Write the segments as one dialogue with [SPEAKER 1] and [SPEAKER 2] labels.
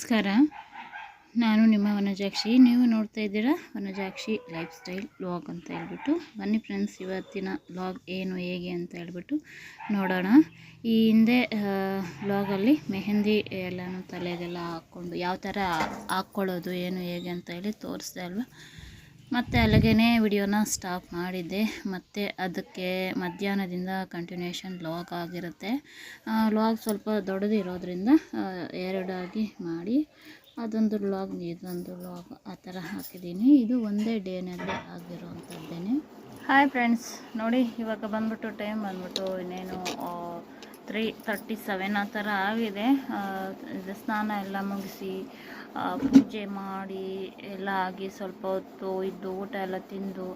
[SPEAKER 1] ನಮಸ್ಕಾರ. ನಾನು ನಿಮ್ಮ ವನಜಾಕ್ಷಿ. ನೀವು ನೋಡ್ತಾ ಇದ್ದೀರಾ ವನಜಾಕ್ಷಿ ಲೈಫ್ ಸ್ಟೈಲ್ ವ್ಲಾಗ್ ಅಂತ ಹೇಳ್ಬಿಟ್ಟು. ಬನ್ನಿ ಫ್ರೆಂಡ್ಸ್, ಇವತ್ತಿನ ವ್ಲಾಗ್ ಏನು ಹೇಗೆ ಅಂತ ಹೇಳ್ಬಿಟ್ಟು ನೋಡೋಣ. ಈ ಹಿಂದೆ ವ್ಲಾಗಲ್ಲಿ ಮೆಹಂದಿ ಎಲ್ಲನೂ ತಲೆಗೆಲ್ಲ ಹಾಕ್ಕೊಂಡು ಯಾವ ಥರ ಹಾಕ್ಕೊಳ್ಳೋದು ಏನು ಹೇಗೆ ಅಂತ ಹೇಳಿ ತೋರಿಸ್ದೆ ಅಲ್ವಾ. ಮತ್ತು ಅಲ್ಲಿಗೆ ವಿಡಿಯೋನ ಸ್ಟಾಪ್ ಮಾಡಿದ್ದೆ. ಮತ್ತು ಅದಕ್ಕೆ ಮಧ್ಯಾಹ್ನದಿಂದ ಕಂಟಿನ್ಯೂಷನ್ ವ್ಲಾಗ್ ಆಗಿರುತ್ತೆ. ವ್ಲಾಗ್ ಸ್ವಲ್ಪ ದೊಡ್ಡದಿರೋದ್ರಿಂದ ಎರಡಾಗಿ ಮಾಡಿ ಅದೊಂದು ವ್ಲಾಗ್ ಇದೊಂದು ವ್ಲಾಗ್ ಆ ಥರ ಹಾಕಿದ್ದೀನಿ. ಇದು ಒಂದೇ ಡೇನಲ್ಲಿ ಆಗಿರೋವಂಥದ್ದೇನೆ. ಹಾಯ್ ಫ್ರೆಂಡ್ಸ್, ನೋಡಿ ಇವಾಗ ಬಂದ್ಬಿಟ್ಟು ಟೈಮ್ ಬಂದ್ಬಿಟ್ಟು ಇನ್ನೇನು 3:37 ಆ ಥರ ಆಗಿದೆ. ಸ್ನಾನ ಎಲ್ಲ ಮುಗಿಸಿ ಪೂಜೆ ಮಾಡಿ ಎಲ್ಲ ಆಗಿ ಸ್ವಲ್ಪ ಹೊತ್ತು ಇದ್ದು ಊಟ ಎಲ್ಲ ತಿಂದು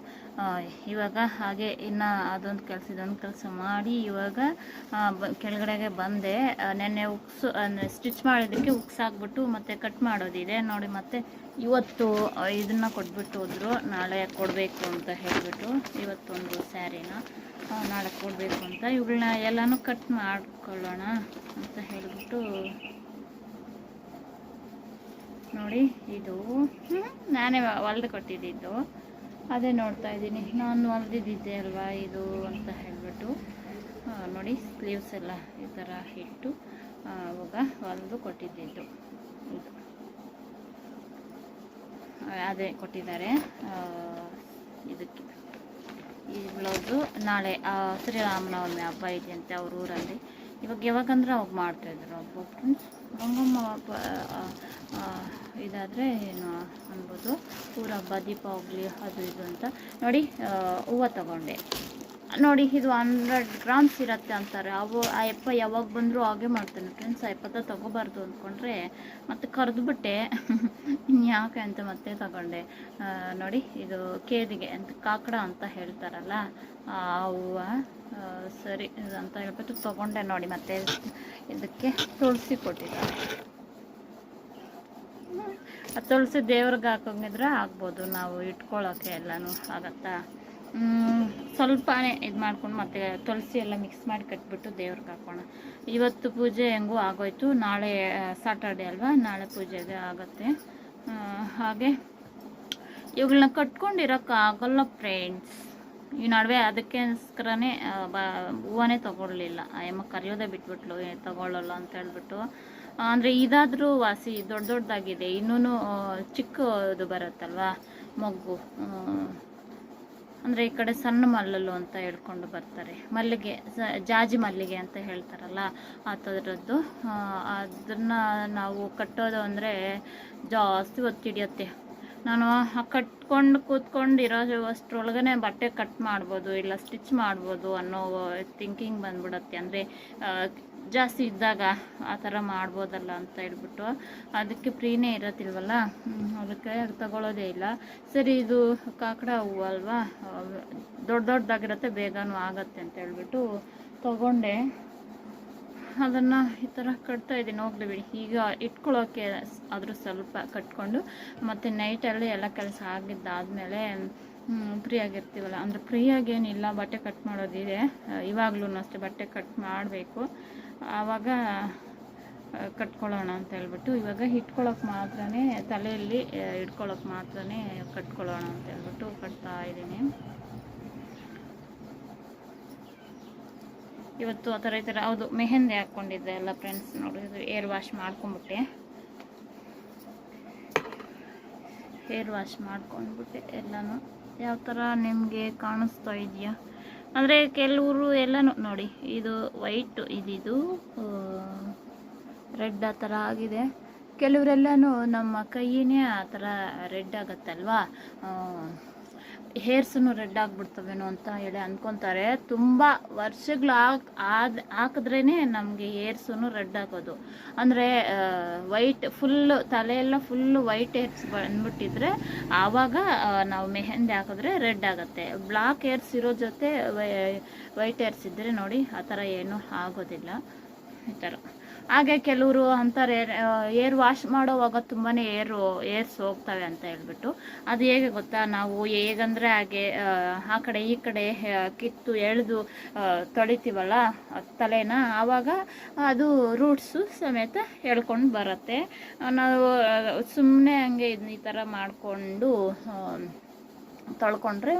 [SPEAKER 1] ಇವಾಗ ಹಾಗೆ ಇನ್ನು ಅದೊಂದು ಕೆಲಸ ಇದೊಂದು ಕೆಲಸ ಮಾಡಿ ಇವಾಗ ಕೆಳಗಡೆಗೆ ಬಂದೆ. ನೆನ್ನೆ ಉಕ್ಸು ಅಂದರೆ ಸ್ಟಿಚ್ ಮಾಡೋದಕ್ಕೆ ಉಕ್ಸ್ ಹಾಕ್ಬಿಟ್ಟು ಮತ್ತು ಕಟ್ ಮಾಡೋದಿದೆ ನೋಡಿ. ಮತ್ತು ಇವತ್ತು ಇದನ್ನು ಕೊಟ್ಬಿಟ್ಟು ಹೋದರು, ನಾಳೆ ಕೊಡಬೇಕು ಅಂತ ಹೇಳಿಬಿಟ್ಟು. ಇವತ್ತೊಂದು ಸ್ಯಾರಿನ ನಾಳೆ ಕೊಡಬೇಕು ಅಂತ ಇವುಗಳನ್ನ ಎಲ್ಲನೂ ಕಟ್ ಮಾಡ್ಕೊಳ್ಳೋಣ ಅಂತ ಹೇಳಿಬಿಟ್ಟು ನೋಡಿ. ಇದು ನಾನೇ ಹೊಲ್ದು ಕೊಟ್ಟಿದ್ದು, ಅದೇ ನೋಡ್ತಾ ಇದ್ದೀನಿ. ನಾನು ಹೊಲ್ದಿದ್ದೆ ಅಲ್ವಾ ಇದು ಅಂತ ಹೇಳಿಬಿಟ್ಟು ನೋಡಿ. ಸ್ಲೀವ್ಸ್ ಎಲ್ಲ ಈ ಥರ ಇಟ್ಟು ಅವಾಗ ಹೊಲ್ದು ಕೊಟ್ಟಿದ್ದು ಇದು ಅದೇ ಕೊಟ್ಟಿದ್ದಾರೆ. ಇದಕ್ಕೆ ಈ ಬ್ಲೌಸು ನಾಳೆ ಶ್ರೀರಾಮನವಮಿ ಹಬ್ಬ ಇದೆಯಂತೆ ಅವ್ರ ಊರಲ್ಲಿ. ಇವಾಗ ಯಾವಾಗಂದ್ರೆ ಅವಾಗ ಮಾಡ್ತಾಯಿದ್ರು ಹಬ್ಬ ಫ್ರೆಂಡ್ಸ್. ಗಂಗಮ್ಮ ಹಬ್ಬ ಇದಾದರೆ ಏನು ಅನ್ಬೋದು, ಊರ ಹಬ್ಬ ದೀಪಾವಳಿ ಅದು ಇದು ಅಂತ ನೋಡಿ. ಹೂವು ತಗೊಂಡೆ ನೋಡಿ. ಇದು 100 ಗ್ರಾಮ್ಸ್ ಇರುತ್ತೆ ಅಂತಾರೆ. ಆ ಯಪ್ಪ ಯಾವಾಗ ಬಂದರೂ ಹಾಗೆ ಮಾಡ್ತಾನೆ ಫ್ರೆಂಡ್ಸ್. ಆ ಯಪ್ಪತ್ತ ತೊಗೋಬಾರ್ದು ಅಂದ್ಕೊಂಡ್ರೆ ಮತ್ತು ಕರೆದುಬಿಟ್ಟೆ ಇನ್ಯಾಕೆ ಅಂತ ಮತ್ತೆ ತಗೊಂಡೆ ನೋಡಿ. ಇದು ಕೇದಿಗೆ ಅಂತ ಕಾಕಡ ಅಂತ ಹೇಳ್ತಾರಲ್ಲ ಆ ಹೂವು, ಸರಿ ಅಂತ ಹೇಳ್ಬಿಟ್ಟು ತೊಗೊಂಡೆ ನೋಡಿ. ಮತ್ತು ಇದಕ್ಕೆ ತುಳಸಿ ಕೊಟ್ಟಿದ್ದಾರೆ. ಆ ತುಳಸಿ ದೇವ್ರಿಗೆ ಹಾಕೋಂಗಿದ್ರೆ ಆಗ್ಬೋದು, ನಾವು ಇಟ್ಕೊಳ್ಳೋಕ್ಕೆ ಎಲ್ಲನೂ ಆಗತ್ತಾ. ಸ್ವಲ್ಪನೇ ಇದು ಮಾಡ್ಕೊಂಡು ಮತ್ತು ತುಳಸಿ ಎಲ್ಲ ಮಿಕ್ಸ್ ಮಾಡಿ ಕಟ್ಬಿಟ್ಟು ದೇವ್ರಿಗೆ ಹಾಕೋಣ. ಇವತ್ತು ಪೂಜೆ ಹೆಂಗೂ ಆಗೋಯ್ತು. ನಾಳೆ ಸಾಟರ್ಡೆ ಅಲ್ವಾ, ನಾಳೆ ಪೂಜೆಗೆ ಆಗುತ್ತೆ. ಹಾಗೆ ಇವುಗಳನ್ನ ಕಟ್ಕೊಂಡಿರೋಕ್ಕಾಗಲ್ಲ ಫ್ರೆಂಡ್ಸ್. ಈ ನಡುವೆ ಅದಕ್ಕೋಸ್ಕರನೇ ಹೂವನೇ ತೊಗೊಳ್ಲಿಲ್ಲ. ಅಮ್ಮ ಕರೆಯೋದೇ ಬಿಟ್ಬಿಟ್ಲು, ತೊಗೊಳ್ಳಲ್ಲ ಅಂತ ಹೇಳ್ಬಿಟ್ಟು. ಅಂದರೆ ಇದಾದರೂ ವಾಸಿ ದೊಡ್ಡದಾಗಿದೆ, ಇನ್ನೂ ಚಿಕ್ಕದು ಬರುತ್ತಲ್ವ ಮೊಗ್ಗು. ಅಂದರೆ ಈ ಕಡೆ ಸಣ್ಣ ಮಲ್ಲಲು ಅಂತ ಹೇಳ್ಕೊಂಡು ಬರ್ತಾರೆ, ಮಲ್ಲಿಗೆ ಜಾಜಿ ಮಲ್ಲಿಗೆ ಅಂತ ಹೇಳ್ತಾರಲ್ಲ ಆ ಥರದ್ದು. ಅದನ್ನು ನಾವು ಕಟ್ಟೋದು ಅಂದರೆ ಜಾಸ್ತಿ ಹೊತ್ತಿಡಿಯುತ್ತೆ. ನಾನು ಕಟ್ಕೊಂಡು ಕೂತ್ಕೊಂಡು ಇರೋ ಅಷ್ಟರೊಳಗನೆ ಬಟ್ಟೆ ಕಟ್ ಮಾಡ್ಬೋದು, ಇಲ್ಲ ಸ್ಟಿಚ್ ಮಾಡ್ಬೋದು ಅನ್ನೋ ಥಿಂಕಿಂಗ್ ಬಂದ್ಬಿಡುತ್ತೆ. ಅಂದರೆ ಜಾಸ್ತಿ ಇದ್ದಾಗ ಆ ಥರ ಮಾಡ್ಬೋದಲ್ಲ ಅಂತ ಹೇಳ್ಬಿಟ್ಟು ಅದಕ್ಕೆ ಫ್ರೀನೇ ಇರೋದಿಲ್ವಲ್ಲ, ಅದಕ್ಕೆ ತಗೊಳ್ಳೋದೇ ಇಲ್ಲ. ಸರಿ, ಇದು ಕಾಕಡ ಹೂವು ಅಲ್ವಾ, ದೊಡ್ಡದಾಗಿರುತ್ತೆ, ಬೇಗನೂ ಆಗತ್ತೆ ಅಂತ ಹೇಳ್ಬಿಟ್ಟು ತಗೊಂಡೆ. ಅದನ್ನು ಈ ಥರ ಕಟ್ತಾ ಇದ್ದೀನಿ. ಹೋಗ್ಲಿ ಬಿಡಿ, ಈಗ ಇಟ್ಕೊಳ್ಳೋಕ್ಕೆ ಆದರೂ ಸ್ವಲ್ಪ ಕಟ್ಕೊಂಡು ಮತ್ತು ನೈಟಲ್ಲಿ ಎಲ್ಲ ಕೆಲಸ ಆಗಿದ್ದಾದಮೇಲೆ ಫ್ರೀಯಾಗಿರ್ತೀವಲ್ಲ, ಅಂದರೆ ಫ್ರೀಯಾಗೇನಿಲ್ಲ, ಬಟ್ಟೆ ಕಟ್ ಮಾಡೋದಿದೆ ಇವಾಗಲೂ ಅಷ್ಟೇ. ಬಟ್ಟೆ ಕಟ್ ಮಾಡಬೇಕು, ಆವಾಗ ಕಟ್ಕೊಳ್ಳೋಣ ಅಂತ ಹೇಳ್ಬಿಟ್ಟು ಇವಾಗ ಇಟ್ಕೊಳ್ಳೋಕೆ ಮಾತ್ರ, ತಲೆಯಲ್ಲಿ ಇಟ್ಕೊಳ್ಳೋಕೆ ಮಾತ್ರ ಕಟ್ಕೊಳ್ಳೋಣ ಅಂತ ಹೇಳ್ಬಿಟ್ಟು ಕಟ್ತಾ ಇದ್ದೀನಿ. ಇವತ್ತು ಆ ಥರ ಈ ಥರ ಹೌದು ಮೆಹಂದಿ ಹಾಕ್ಕೊಂಡಿದ್ದೆ ಎಲ್ಲ ಫ್ರೆಂಡ್ಸ್. ನೋಡಿ, ಏರ್ ವಾಶ್ ಮಾಡ್ಕೊಂಬಿಟ್ಟೆ, ಹೇರ್ ವಾಶ್ ಮಾಡ್ಕೊಂಡ್ಬಿಟ್ಟೆ ಎಲ್ಲನೂ. ಯಾವ ಥರ ನಿಮಗೆ ಕಾಣಿಸ್ತಾ ಇದೆಯಾ ಅಂದರೆ ಕೆಲವರು ಎಲ್ಲನೂ ನೋಡಿ. ಇದು ವೈಟು, ಇದು ರೆಡ್ ಆ ಥರ ಆಗಿದೆ. ಕೆಲವರೆಲ್ಲನೂ ನಮ್ಮ ಕೈಯೇ ಆ ಥರ ರೆಡ್ ಆಗುತ್ತಲ್ವಾ, ಹೇರ್ಸನ್ನು ರೆಡ್ ಆಗಿಬಿಡ್ತವೇನೋ ಅಂತ ಹೇಳಿ ಅಂದ್ಕೊತಾರೆ. ತುಂಬ ವರ್ಷಗಳು ಹಾಕಿದ್ರೇ ನಮಗೆ ಹೇರ್ಸನ್ನು ರೆಡ್ ಆಗೋದು. ಅಂದರೆ ವೈಟ್ ಫುಲ್ಲು ತಲೆಯೆಲ್ಲ ಫುಲ್ಲು ವೈಟ್ ಹೇರ್ಸ್ ಬಂದ್ಬಿಟ್ಟಿದ್ರೆ ಆವಾಗ ನಾವು ಮೆಹಂದಿ ಹಾಕಿದ್ರೆ ರೆಡ್ ಆಗುತ್ತೆ. ಬ್ಲ್ಯಾಕ್ ಹೇರ್ಸ್ ಇರೋ ಜೊತೆ ವೈಟ್ ಹೇರ್ಸ್ ಇದ್ದರೆ ನೋಡಿ ಆ ಥರ ಏನೂ ಆಗೋದಿಲ್ಲ. ಈ ಥರ ಹಾಗೆ ಕೆಲವರು ಅಂತಾರೆ ಏರ್ ವಾಶ್ ಮಾಡೋವಾಗ ತುಂಬಾ ಏರ್ಸ್ ಹೋಗ್ತವೆ ಅಂತ ಹೇಳ್ಬಿಟ್ಟು. ಅದು ಹೇಗೆ ಗೊತ್ತಾ, ನಾವು ಹೇಗಂದರೆ ಹಾಗೆ ಆ ಕಡೆ ಈ ಕಡೆ ಕಿತ್ತು ಎಳೆದು ತೊಳಿತೀವಲ್ಲ ತಲೆನ, ಆವಾಗ ಅದು ರೂಟ್ಸು ಸಮೇತ ಎಳ್ಕೊಂಡು ಬರುತ್ತೆ. ನಾವು ಸುಮ್ಮನೆ ಹಂಗೆ ಈ ಥರ ಮಾಡಿಕೊಂಡು ತೊಳ್ಕೊಂಡ್ರೆ,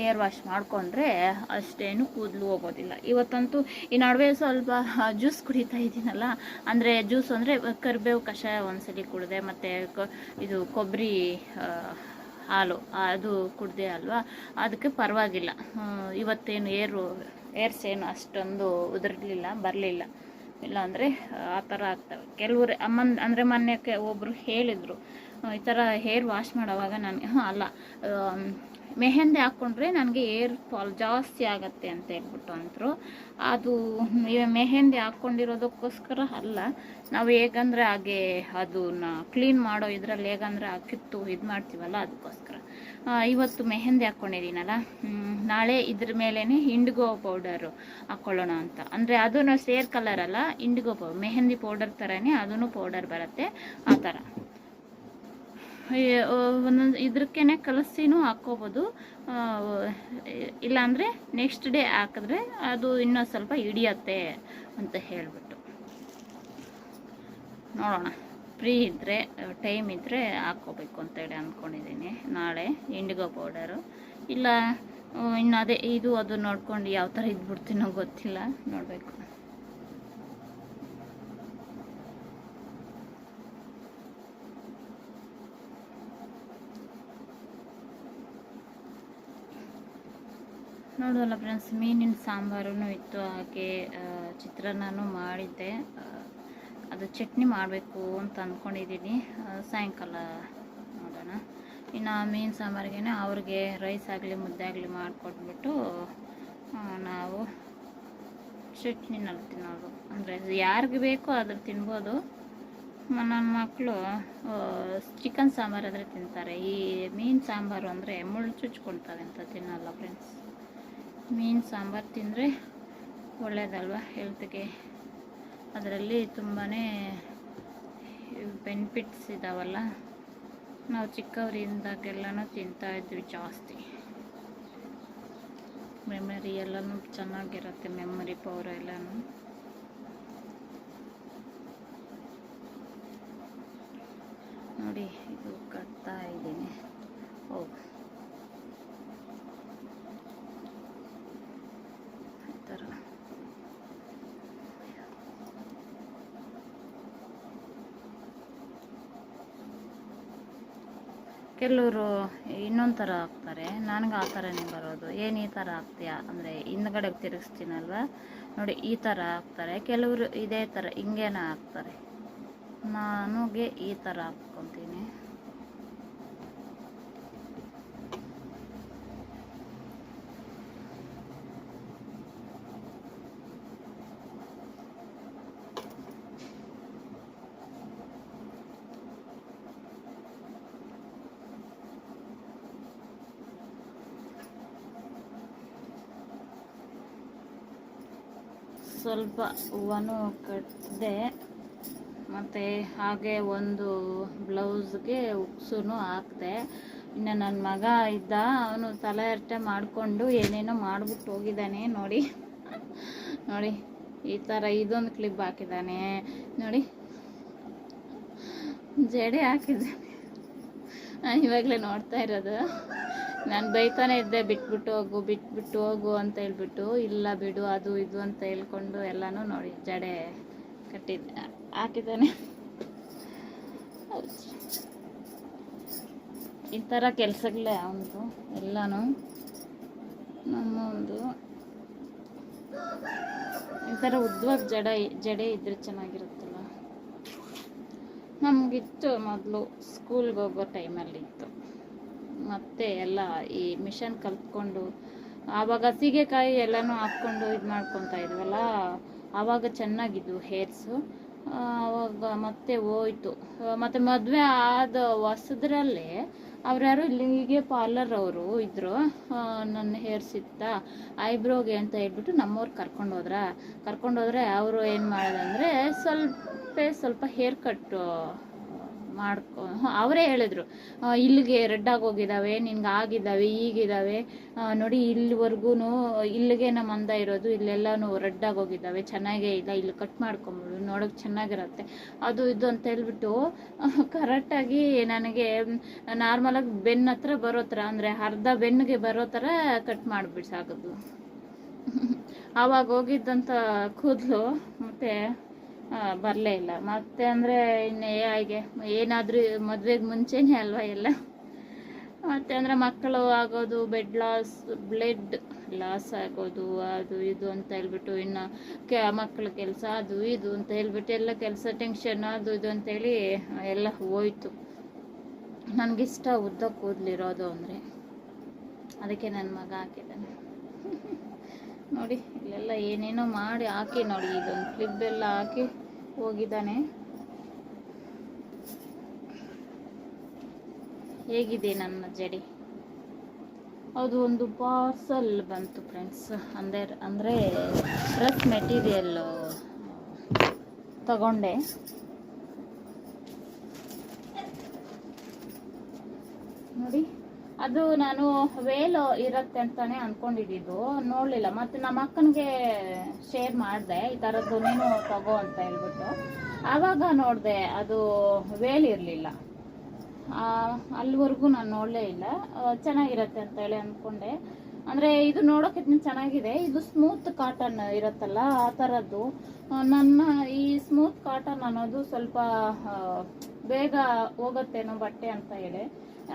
[SPEAKER 1] ಏರ್ ವಾಶ್ ಮಾಡಿಕೊಂಡ್ರೆ ಅಷ್ಟೇನು ಕೂದಲು ಹೋಗೋದಿಲ್ಲ. ಇವತ್ತಂತೂ ಈ ನಡುವೆ ಸ್ವಲ್ಪ ಜ್ಯೂಸ್ ಕುಡಿತಾ ಇದ್ದೀನಲ್ಲ, ಅಂದರೆ ಜ್ಯೂಸ್ ಅಂದರೆ ಕರಿಬೇವು ಕಷಾಯ ಒಂದ್ಸಲಿ ಕುಡಿದೆ, ಮತ್ತು ಇದು ಕೊಬ್ಬರಿ ಹಾಲು ಅದು ಕುಡಿದೆ ಅಲ್ವಾ, ಅದಕ್ಕೆ ಪರವಾಗಿಲ್ಲ. ಇವತ್ತೇನು ಏರ್ಸ್ ಏನು ಅಷ್ಟೊಂದು ಉದುರಲಿಲ್ಲ, ಬರಲಿಲ್ಲ. ಇಲ್ಲಾಂದರೆ ಆ ಥರ ಆಗ್ತವೆ ಕೆಲವರು. ಅಂದರೆ ಮೊನ್ನೆ ಒಬ್ಬರು ಹೇಳಿದರು, ಈ ಥರ ಹೇರ್ ವಾಶ್ ಮಾಡೋವಾಗ ನನಗೆ ಅಲ್ಲ ಮೆಹಂದಿ ಹಾಕ್ಕೊಂಡ್ರೆ ನನಗೆ ಏರ್ ಫಾಲ್ ಜಾಸ್ತಿ ಆಗತ್ತೆ ಅಂತ ಹೇಳ್ಬಿಟ್ಟು ಅಂದರು. ಅದು ಮೆಹಂದಿ ಹಾಕ್ಕೊಂಡಿರೋದಕ್ಕೋಸ್ಕರ ಅಲ್ಲ, ನಾವು ಹೇಗಂದರೆ ಹಾಗೆ ಅದನ್ನ ಕ್ಲೀನ್ ಮಾಡೋ ಇದರಲ್ಲಿ ಹೇಗಂದರೆ ಕಿತ್ತು ಇದು ಮಾಡ್ತೀವಲ್ಲ, ಅದಕ್ಕೋಸ್ಕರ. ಇವತ್ತು ಮೆಹಂದಿ ಹಾಕ್ಕೊಂಡಿದ್ದೀನಲ್ಲ, ನಾಳೆ ಇದ್ರ ಮೇಲೇ ಇಂಡಿಗೋ ಪೌಡರು ಹಾಕ್ಕೊಳ್ಳೋಣ ಅಂತ. ಅಂದರೆ ಅದೂ ಸೇರ್ ಕಲರ್ ಅಲ್ಲ, ಇಂಡಿಗೋ ಮೆಹಂದಿ ಪೌಡರ್ ಥರನೇ ಅದೂ ಪೌಡರ್ ಬರುತ್ತೆ, ಆ ಥರ. ಒಂದೊಂದು ಇದಕ್ಕೇನೆ ಕಲಸಿನೂ ಹಾಕ್ಕೋಬೋದು, ಇಲ್ಲಾಂದರೆ ನೆಕ್ಸ್ಟ್ ಡೇ ಹಾಕಿದ್ರೆ ಅದು ಇನ್ನೂ ಸ್ವಲ್ಪ ಹಿಡಿಯತ್ತೆ ಅಂತ ಹೇಳಿಬಿಟ್ಟು. ನೋಡೋಣ, ಫ್ರೀ ಇದ್ದರೆ ಟೈಮ್ ಇದ್ದರೆ ಹಾಕ್ಕೋಬೇಕು ಅಂತೇಳಿ ಅಂದ್ಕೊಂಡಿದ್ದೀನಿ ನಾಳೆ ಇಂಡಿಗೋ ಪೌಡರು. ಇಲ್ಲ ಇನ್ನು ಅದೇ ಇದು ಅದು ನೋಡ್ಕೊಂಡು ಯಾವ ಥರ ಇದ್ಬಿಡ್ತೀನೋ ಗೊತ್ತಿಲ್ಲ, ನೋಡಬೇಕು. ನೋಡೋಲ್ಲ ಫ್ರೆಂಡ್ಸ್, ಮೀನಿನ ಸಾಂಬಾರೂ ಇತ್ತು, ಹಾಗೆ ಚಿತ್ರಾನ್ನನೂ ಮಾಡಿದ್ದೆ. ಅದು ಚಟ್ನಿ ಮಾಡಬೇಕು ಅಂತ ಅಂದ್ಕೊಂಡಿದ್ದೀನಿ, ಸಾಯಂಕಾಲ ನೋಡೋಣ. ಇನ್ನು ಮೀನು ಸಾಂಬಾರಿಗೆ ಅವ್ರಿಗೆ ರೈಸ್ ಆಗಲಿ ಮುದ್ದೆ ಆಗಲಿ ಮಾಡಿಕೊಟ್ಬಿಟ್ಟು ನಾವು ಚಟ್ನಿನಲ್ಲಿ ತಿನ್ನೋದು. ಅಂದರೆ ಯಾರಿಗೆ ಬೇಕೋ ಅದ್ರ ತಿನ್ಬೋದು. ನನ್ನ ಮಕ್ಕಳು ಚಿಕನ್ ಸಾಂಬಾರು ಆದರೆ ತಿಂತಾರೆ, ಈ ಮೀನು ಸಾಂಬಾರು ಅಂದರೆ ಮುಳ್ಳು ಚುಚ್ಕೊಳ್ತವೆ ಅಂತ ತಿನ್ನಲ್ಲ ಫ್ರೆಂಡ್ಸ್. ಮೀನು ಸಾಂಬಾರು ತಿಂದರೆ ಒಳ್ಳೆಯದಲ್ವ ಹೆಲ್ತ್ಗೆ, ಅದರಲ್ಲಿ ತುಂಬಾ ಬೆನಿಫಿಟ್ಸ್ ಇದ್ದಾವಲ್ಲ. ನಾವು ಚಿಕ್ಕವರಿಂದಾಗೆಲ್ಲನೂ ತಿಂತಾಯಿದ್ವಿ ಜಾಸ್ತಿ. ಮೆಮರಿ ಎಲ್ಲನೂ ಚೆನ್ನಾಗಿರುತ್ತೆ, ಮೆಮರಿ ಪವರ್ ಎಲ್ಲನೂ. ನೋಡಿ, ಇದು ಕಟ್ತಾ ಇದ್ದೀನಿ. ಹೋಗು ಈ ಥರ. ಕೆಲವರು ಇನ್ನೊಂದು ಥರ ಹಾಕ್ತಾರೆ, ನನಗೆ ಆ ಥರನೇ ಬರೋದು. ಏನು ಈ ಥರ ಹಾಕ್ತೀಯಾ ಅಂದರೆ ಹಿಂದ್ಗಡೆಗೆ ತಿರುಗಿಸ್ತೀನಲ್ವ, ನೋಡಿ ಈ ಥರ ಹಾಕ್ತಾರೆ. ಕೆಲವರು ಇದೇ ಥರ ಹಿಂಗೇನ ಹಾಕ್ತಾರೆ, ನನಗೆ ಈ ಥರ ಹಾಕ್ಕೊತೀನಿ. ಸ್ವಲ್ಪ ಹೂವನೂ ಕಟ್ಟಿದೆ, ಮತ್ತು ಹಾಗೆ ಒಂದು ಬ್ಲೌಸ್ಗೆ ಉಕ್ಸೂ ಹಾಕಿದೆ. ಇನ್ನು ನನ್ನ ಮಗ ಇದ್ದ, ಅವನು ತಲೆ ಹರಟೆ ಮಾಡಿಕೊಂಡು ಏನೇನೋ ಮಾಡಿಬಿಟ್ಟು ಹೋಗಿದ್ದಾನೆ. ನೋಡಿ ನೋಡಿ, ಈ ಥರ ಇದೊಂದು ಕ್ಲಿಪ್ ಹಾಕಿದ್ದಾನೆ ನೋಡಿ, ಜಡೆ ಹಾಕಿದ್ದಾನೆ. ಇವಾಗಲೇ ನೋಡ್ತಾ ಇರೋದು. ನಾನು ಬೈತಾನೆ ಇದ್ದೆ, ಬಿಟ್ಬಿಟ್ಟು ಹೋಗು ಅಂತ ಹೇಳ್ಬಿಟ್ಟು. ಇಲ್ಲ ಬಿಡು, ಅದು ಇದು ಅಂತ ಹೇಳ್ಕೊಂಡು ಎಲ್ಲನೂ ನೋಡಿ ಜಡೆ ಹಾಕಿದ್ದಾನೆ. ಈ ಥರ ಕೆಲಸಗಳೇ ಅವನು ಎಲ್ಲನೂ. ನಮ್ಮ ಒಂದು ಈ ಥರ ಉದ್ದವಾಗಿ ಜಡೆ ಇದ್ರೆ ಚೆನ್ನಾಗಿರುತ್ತಲ್ಲ. ನಮಗಿತ್ತು ಮೊದಲು ಸ್ಕೂಲ್ಗೆ ಹೋಗೋ ಟೈಮಲ್ಲಿ ಇತ್ತು. ಮತ್ತು ಎಲ್ಲ ಈ ಮಿಷನ್ ಕಲ್ತ್ಕೊಂಡು ಆವಾಗ ಸೀಗೆಕಾಯಿ ಎಲ್ಲನೂ ಹಾಕ್ಕೊಂಡು ಇದು ಮಾಡ್ಕೊತಾ ಇದ್ವಲ್ಲ, ಆವಾಗ ಚೆನ್ನಾಗಿದ್ವು ಹೇರ್ಸು. ಆವಾಗ ಮತ್ತೆ ಹೋಯ್ತು. ಮತ್ತು ಮದುವೆ ಆದ ಹೊಸದ್ರಲ್ಲೇ ಅವ್ರ್ಯಾರು ಇಲ್ಲಿಗೆ ಪಾರ್ಲರ್ ಅವರು ಇದ್ರು. ನನ್ನ ಹೇರ್ ಸಿಗ್ತಾ ಐಬ್ರೋಗೆ ಅಂತ ಹೇಳ್ಬಿಟ್ಟು ನಮ್ಮವ್ರು ಕರ್ಕೊಂಡೋದ್ರೆ ಅವರು ಏನು ಮಾಡೋದಂದರೆ ಸ್ವಲ್ಪ ಹೇರ್ ಕಟ್ ಅವರೇ ಹೇಳಿದ್ರು, ಇಲ್ಲಿಗೆ ರೆಡ್ ಆಗೋಗಿದ್ದಾವೆ, ನಿನ್ಗೆ ಆಗಿದ್ದಾವೆ, ಈಗಿದ್ದಾವೆ ನೋಡಿ, ಇಲ್ಲಿವರೆಗೂ ಇಲ್ಲಿಗೆ ನಮ್ಮ ಅಂದ ಇರೋದು, ಇಲ್ಲೆಲ್ಲನೂ ರೆಡ್ ಆಗೋಗಿದ್ದಾವೆ, ಚೆನ್ನಾಗೇ ಇಲ್ಲ, ಇಲ್ಲಿ ಕಟ್ ಮಾಡ್ಕೊಂಬಿಡು, ನೋಡೋಕೆ ಚೆನ್ನಾಗಿರುತ್ತೆ, ಅದು ಇದು ಅಂತ ಹೇಳ್ಬಿಟ್ಟು ಕರೆಕ್ಟಾಗಿ ನನಗೆ ನಾರ್ಮಲಾಗಿ ಬೆನ್ನ ಹತ್ರ ಬರೋ ಥರ, ಅಂದರೆ ಅರ್ಧ ಬೆನ್ನಿಗೆ ಬರೋ ಥರ ಕಟ್ ಮಾಡಿಬಿಡ್ಸಾಕೋದು. ಆವಾಗ ಹೋಗಿದ್ದಂಥ ಕೂದಲು ಮತ್ತೆ ಬರಲೇ ಇಲ್ಲ. ಮತ್ತೆ ಅಂದರೆ ಇನ್ನು ಹೇಗೆ ಏನಾದರೂ ಮದುವೆಗೆ ಮುಂಚೆನೇ ಅಲ್ವಾ ಎಲ್ಲ. ಮತ್ತು ಅಂದರೆ ಮಕ್ಕಳು ಆಗೋದು, ಬ್ಲಡ್ ಲಾಸ್ ಆಗೋದು, ಅದು ಇದು ಅಂತ ಹೇಳ್ಬಿಟ್ಟು, ಇನ್ನು ಮಕ್ಕಳ ಕೆಲಸ ಅದು ಇದು ಅಂತ ಹೇಳ್ಬಿಟ್ಟು ಎಲ್ಲ ಕೆಲಸ ಟೆನ್ಷನ್ ಅದು ಇದು ಅಂತೇಳಿ ಎಲ್ಲ ಹೋಯ್ತು. ನನಗಿಷ್ಟ ಉದ್ದ ಕೂದಲಿರೋದು ಅಂದರೆ, ಅದಕ್ಕೆ ನನ್ನ ಮಗ ಹಾಕಿದ್ದಾನೆ ನೋಡಿ. ಇಲ್ಲೆಲ್ಲ ಏನೇನೋ ಮಾಡಿ ಹಾಕಿ ನೋಡಿ, ಇದೊಂದು ಕ್ಲಿಪ್ ಎಲ್ಲ ಹಾಕಿ ಹೋಗಿದ್ದಾನೆ. ಹೇಗಿದೆ ನನ್ನ ಜಡಿ? ಅದು ಒಂದು ಪಾರ್ಸಲ್ ಬಂತು ಫ್ರೆಂಡ್ಸ್. ಅಂದರೆ ಡ್ರೆಸ್ ಮೆಟೀರಿಯಲ್ ತಗೊಂಡೆ. ನೋಡಿ, ಅದು ನಾನು ವೇಲ್ ಇರುತ್ತೆ ಅಂತಾನೆ ಅಂದ್ಕೊಂಡಿದ್ದು, ನೋಡಲಿಲ್ಲ. ಮತ್ತು ನಮ್ಮ ಅಕ್ಕನಿಗೆ ಶೇರ್ ಮಾಡಿದೆ, ಈ ಥರದ್ದು ನೀನು ತಗೋ ಅಂತ ಹೇಳ್ಬಿಟ್ಟು. ಆವಾಗ ನೋಡಿದೆ ಅದು ವೇಲ್ ಇರಲಿಲ್ಲ. ಅಲ್ಲಿವರೆಗೂ ನಾನು ನೋಡಲೇ ಇಲ್ಲ. ಚೆನ್ನಾಗಿರತ್ತೆ ಅಂತ ಹೇಳಿ ಅಂದ್ಕೊಂಡೆ. ಅಂದರೆ ಇದು ನೋಡೋಕೆ ಚೆನ್ನಾಗಿದೆ. ಇದು ಸ್ಮೂತ್ ಕಾಟನ್ ಇರುತ್ತಲ್ಲ, ಆ ಥರದ್ದು. ನನ್ನ ಈ ಸ್ಮೂತ್ ಕಾಟನ್ ಅನ್ನೋದು ಸ್ವಲ್ಪ ಬೇಗ ಹೋಗುತ್ತೇನೋ ಬಟ್ಟೆ ಅಂತ ಹೇಳಿ,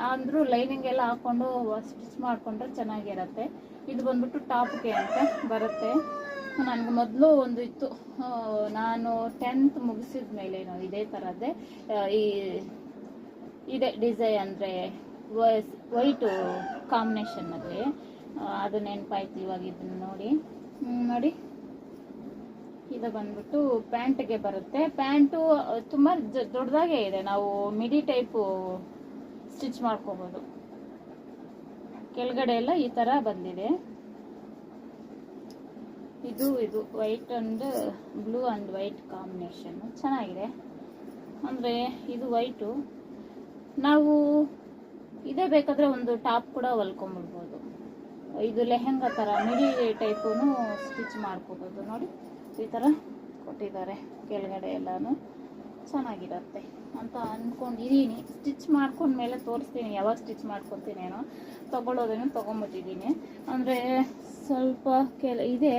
[SPEAKER 1] ಅಂದರೂ ಲೈನಿಂಗ್ ಎಲ್ಲ ಹಾಕ್ಕೊಂಡು ಸ್ಟಿಚ್ ಮಾಡಿಕೊಂಡ್ರೆ ಚೆನ್ನಾಗಿರತ್ತೆ. ಇದು ಬಂದ್ಬಿಟ್ಟು ಟಾಪ್ಗೆ ಅಂತ ಬರುತ್ತೆ. ನನಗೆ ಮೊದಲು ಒಂದು ಇತ್ತು, ನಾನು 10th ಮುಗಿಸಿದ ಮೇಲೇನೋ ಇದೇ ಥರದ್ದೇ ಇದೆ ಡಿಸೈನ್, ಅಂದರೆ ವೈಟು ಕಾಂಬಿನೇಷನ್ನಲ್ಲಿ. ಅದು ನೆನಪಾಯ್ತು ಇವಾಗ. ಇದನ್ನು ನೋಡಿ, ಇದು ಬಂದ್ಬಿಟ್ಟು ಪ್ಯಾಂಟ್ಗೆ ಬರುತ್ತೆ. ಪ್ಯಾಂಟು ತುಂಬ ದೊಡ್ಡದಾಗೇ ಇದೆ. ನಾವು ಮಿಡಿ ಟೈಪು ಸ್ಟಿಚ್ ಮಾಡ್ಕೋಬೋದು. ಕೆಳಗಡೆ ಎಲ್ಲ ಈ ಥರ ಬಂದಿದೆ. ಇದು white and blue and white combination ಚೆನ್ನಾಗಿದೆ. ಅಂದರೆ ಇದು ವೈಟು. ನಾವು ಇದೇ ಬೇಕಾದರೆ ಒಂದು ಟಾಪ್ ಕೂಡ ಹೊಲ್ಕೊಂಬಿಡ್ಬೋದು. ಇದು ಲೆಹೆಂಗಾ ಥರ ಮಿಡಿ ಟೈಪು ಸ್ಟಿಚ್ ಮಾಡ್ಕೋಬೋದು. ನೋಡಿ, ಈ ಥರ ಕೊಟ್ಟಿದ್ದಾರೆ. ಕೆಳಗಡೆ ಎಲ್ಲನೂ ಚೆನ್ನಾಗಿರುತ್ತೆ ಅಂತ ಅಂದ್ಕೊಂಡಿದ್ದೀನಿ. ಸ್ಟಿಚ್ ಮಾಡ್ಕೊಂಡ್ಮೇಲೆ ತೋರಿಸ್ತೀನಿ, ಯಾವಾಗ ಸ್ಟಿಚ್ ಮಾಡ್ಕೊತೀನೇನೋ. ತೊಗೊಳ್ಳೋದೇನೋ ತೊಗೊಂಬಿಟ್ಟಿದ್ದೀನಿ. ಅಂದರೆ ಸ್ವಲ್ಪ ಇದೆ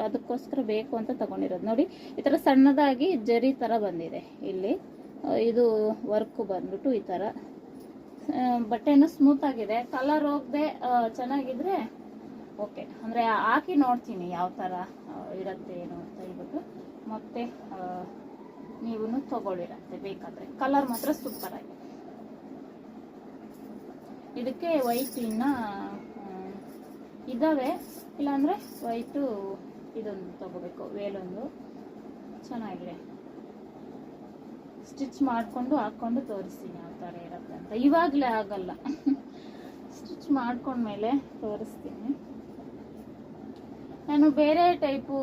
[SPEAKER 1] ಅದಕ್ಕೋಸ್ಕರ ಬೇಕು ಅಂತ ತೊಗೊಂಡಿರೋದು. ನೋಡಿ, ಈ ಥರ ಸಣ್ಣದಾಗಿ ಜರಿ ಥರ ಬಂದಿದೆ ಇಲ್ಲಿ. ಇದು ವರ್ಕು ಬಂದ್ಬಿಟ್ಟು ಈ ಥರ. ಬಟ್ಟೆನೂ ಸ್ಮೂತಾಗಿದೆ. ಕಲರ್ ಹೋಗದೆ ಚೆನ್ನಾಗಿದ್ರೆ ಓಕೆ. ಅಂದರೆ ಹಾಕಿ ನೋಡ್ತೀನಿ ಯಾವ ಥರ ಇರುತ್ತೆ ಏನು ಅಂತ ಹೇಳ್ಬಿಟ್ಟು. ಮತ್ತು ನೀವು ತಗೊಳ್ಳಿರತ್ತೆ ಬೇಕಾದರೆ. ಕಲರ್ ಮಾತ್ರ ಸೂಪರ್ ಆಗಿದೆ. ಇದಕ್ಕೆ ವೈಟ್ ಇನ್ನು ಇದ್ದಾವೆ, ಇಲ್ಲಾಂದರೆ ವೈಟು ಇದೊಂದು ತಗೋಬೇಕು, ವೇಲೊಂದು ಚೆನ್ನಾಗಿದೆ. ಸ್ಟಿಚ್ ಮಾಡಿಕೊಂಡು ಹಾಕ್ಕೊಂಡು ತೋರಿಸ್ತೀನಿ ಯಾವ ಥರ ಇರುತ್ತೆ ಅಂತ. ಇವಾಗಲೇ ಆಗಲ್ಲ, ಸ್ಟಿಚ್ ಮಾಡ್ಕೊಂಡ್ಮೇಲೆ ತೋರಿಸ್ತೀನಿ. ನಾನು ಬೇರೆ ಟೈಪು